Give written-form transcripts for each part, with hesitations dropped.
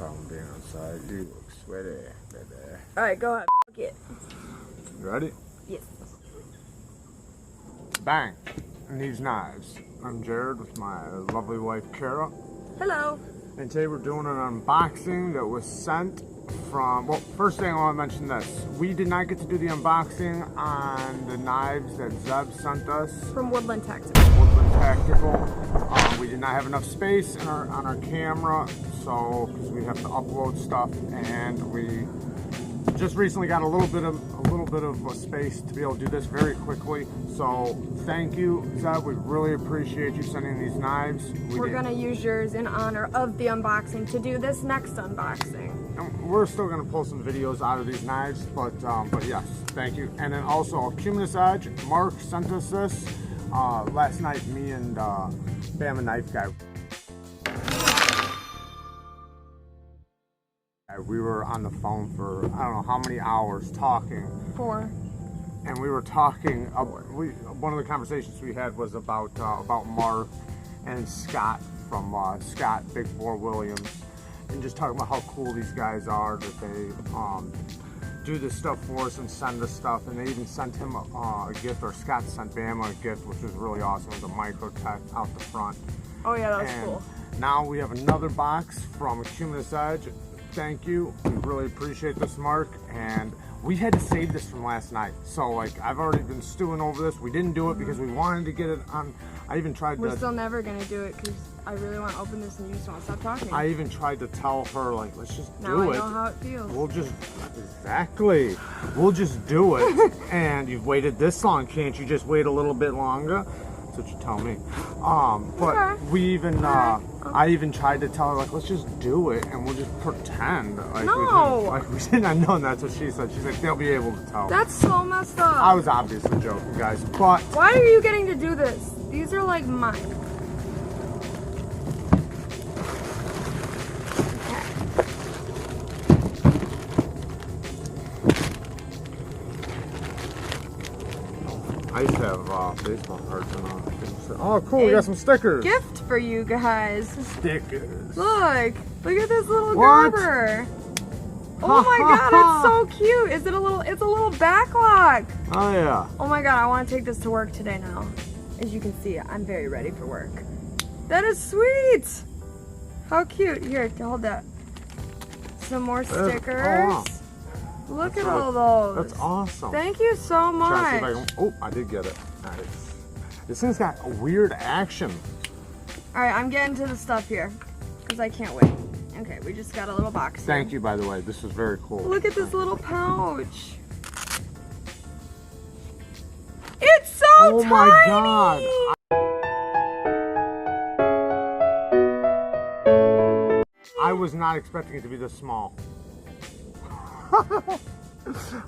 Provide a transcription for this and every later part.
problem being outside. You look sweaty, baby. Alright, go ahead. It. You ready? Yes. Bang! Neeves Knives. I'm Jared with my lovely wife, Kara. Hello. And today we're doing an unboxing that was sent from, well, first thing I want to mention this. We did not get to do the unboxing on the knives that Zeb sent us. From Woodland Tactical. Woodland Tactical. We did not have enough space on our camera, so because we have to upload stuff, and we just recently got a little bit of space to be able to do this very quickly. So thank you, Zeb. We really appreciate you sending these knives. We're gonna use yours in honor of the unboxing to do this next unboxing. And we're still gonna pull some videos out of these knives, but yes, thank you. And then also Cumulus Edge, Mark sent us this last night. Me and BamaKnifeGuy. We were on the phone for I don't know how many hours talking. 4. And we were talking. One of the conversations we had was about Mark and Scott from Scott Big 4 Williams, and just talking about how cool these guys are, that they do this stuff for us and send us stuff. And they even sent him a gift, or Scott sent Bama a gift, which was really awesome, with a Microtech out the front. Oh yeah, that was cool. Now we have another box from Cumulus Edge. Thank you. We really appreciate this, Mark. And we had to save this from last night. So, like, I've already been stewing over this. We didn't do it because we wanted to get it on. I even tried to. We're still never going to do it because I really want to open this and you just want to stop talking. I even tried to tell her, like, let's just do it. Now I know how it feels. We'll just, exactly. We'll just do it. And you've waited this long. Can't you just wait a little bit longer? That's what you tell me. But okay. We even, I even tried to tell her, like, let's just do it and we'll just pretend like we didn't have known. That's what she said. She's like, they'll be able to tell. That's so messed up. I was obviously joking, guys, but. Why are you getting to do this? These are like mine. I used to have baseball cards and all. Oh, cool! We got some stickers. Gift for you guys. Stickers. Look at this little garber. Oh my god, it's so cute. Is it a little? It's a little backlock. Oh yeah. Oh my god, I want to take this to work today now. As you can see, I'm very ready for work. That is sweet. How cute. Here, hold that. Some more stickers. Look at all those. That's awesome. Thank you so much. Oh, I did get it. Nice. This thing's got a weird action. All right, I'm getting to the stuff here because I can't wait. Okay, we just got a little box. Thank you, by the way. This was very cool. Look at this little pouch. It's so tiny. Oh my god. I was not expecting it to be this small.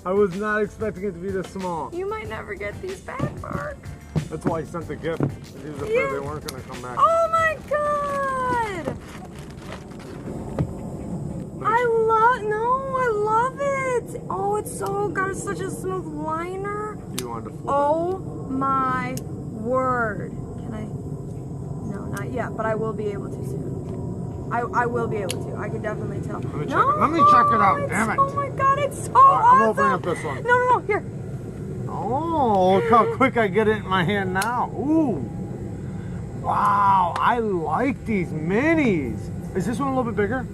I was not expecting it to be this small. You might never get these back, Mark. That's why I sent the gift. He was afraid they weren't going to come back. Oh my god! I love it. Oh, it's so got such a smooth liner. You wanted to flip Oh my word. Can I? No, not yet, but I will be able to soon. I will be able to. I can definitely tell. Let me check it. Let me check it out. Damn it. Oh my god, it's so awesome. I'm opening up this one. No, here. Oh, look how quick I get it in my hand now. Ooh. Wow, I like these minis. Is this one a little bit bigger?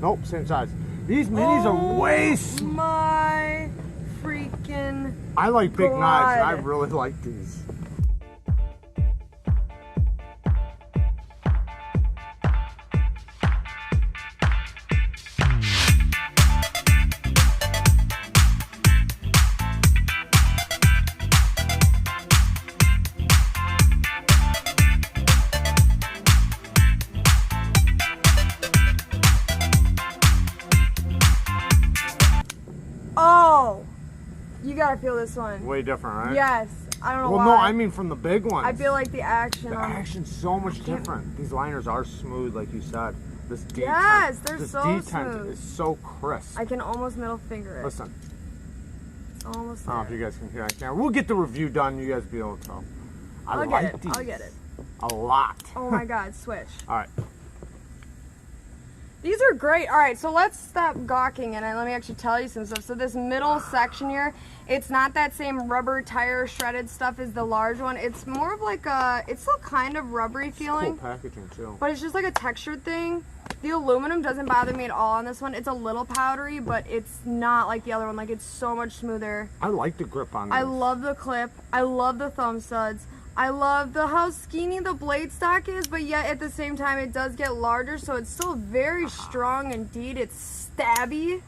Nope, same size. These minis are way smaller. My freaking I like big knives, and I really like these. Oh, you gotta feel this one. Way different, right? Yes. I don't know why. Well, no, I mean from the big ones. I feel like the action. The action's so much different. These liners are smooth, like you said. This detent, yes, they're so detent smooth. is so crisp. I can almost middle finger it. Listen. It's almost I don't know if you guys can hear. I can't. We'll get the review done. You guys be able to tell. I'll get it. A lot. Oh my god, switch. All right. These are great. All right, so let's stop gawking and let me actually tell you some stuff. So this middle section here, it's not that same rubber tire shredded stuff as the large one. It's more of like a, it's still kind of rubbery feeling. Cool packaging too. But it's just like a textured thing. The aluminum doesn't bother me at all on this one. It's a little powdery, but it's not like the other one. Like, it's so much smoother. I like the grip on this. I love the clip. I love the thumb studs. I love how skinny the blade stock is, but yet at the same time it does get larger, so it's still very strong indeed. It's stabby.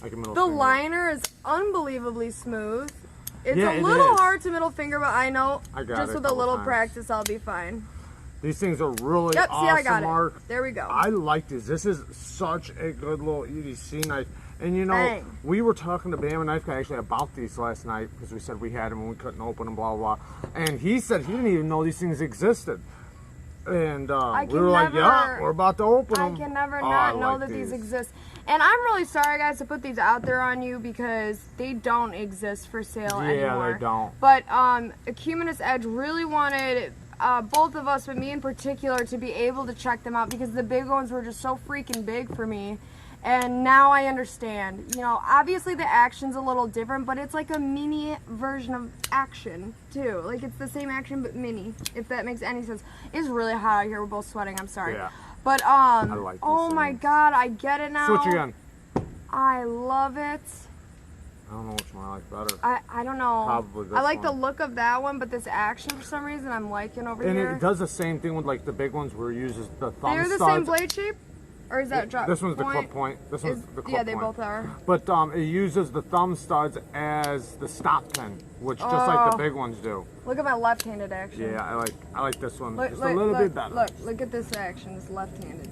Like the liner is unbelievably smooth. It's a little hard to middle finger, but I know just with a little practice I'll be fine. These things are really awesome, see, I got Mark. it. There we go. I like this. This is such a good little EDC knife. And you know, we were talking to BamaKnifeGuy actually about these last night because we said we had them and we couldn't open them, blah, blah, blah. And he said he didn't even know these things existed. And we were like, yeah, we're about to open them. I can never not know that these exist. And I'm really sorry, guys, to put these out there on you because they don't exist for sale anymore. Yeah, they don't. But Acuminous Edge really wanted both of us, but me in particular, to be able to check them out because the big ones were just so freaking big for me. And now I understand. You know, obviously the action's a little different, but it's like a mini version of action, too. Like, it's the same action, but mini, if that makes any sense. It's really hot out here. We're both sweating. I'm sorry. Yeah. But, I like oh my God, I get it now. Switch again. I love it. I don't know which one I like better. I don't know. Probably this I like one. The look of that one, but this action, for some reason, I'm liking over here. And it does the same thing with, like, the big ones where it uses the thumb They're the same blade shape? Or is that drop This one's point? the clip point. This one's the clip point. Yeah, they both are. But it uses the thumb studs as the stop pin, which just like the big ones do. Look at my left-handed action. Yeah, I like this one just a little bit better. Look at this action. It's left-handed.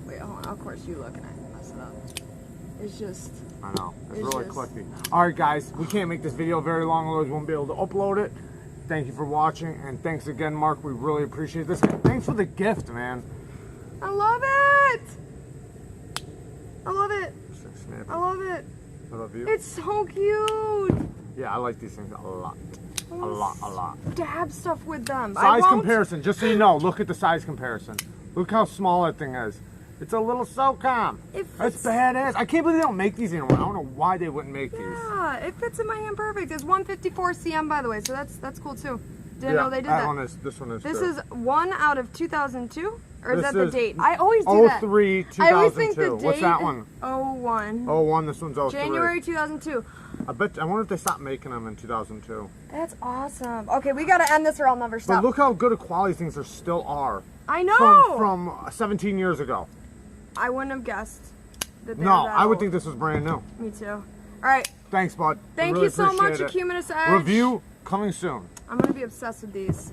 Wait, hold on. Of course you look and I mess it up. It's just. I know. It's really clicky. All right, guys, we can't make this video very long, otherwise we won't be able to upload it. Thank you for watching, and thanks again, Mark. We really appreciate this. Thanks for the gift, man. I love it. I love it. I love it. I love you. It's so cute. Yeah, I like these things a lot. A lot. Dab stuff with them. Size comparison, just so you know, look at the size comparison. Look how small that thing is. It's a little Socom. That's badass. I can't believe they don't make these anymore. I don't know why they wouldn't make these. Yeah, it fits in my hand perfect. It's 154 cm, by the way, so that's cool too. Didn't know they did that. This one is. This too. is 1 out of 2002, or is that the date? I always do that. 03, 2002. I always think the date. What's that one? 01. 01. This one's 03. January 2002. I wonder if they stopped making them in 2002. That's awesome. Okay, we gotta end this or I'll never stop. But look how good a quality things there still are. I know. From 17 years ago. I wouldn't have guessed that they No, were that I would old. think this was brand new. Me too. All right. Thanks, bud. Thank you so much, Acuminous Edge. Review coming soon. I'm gonna be obsessed with these.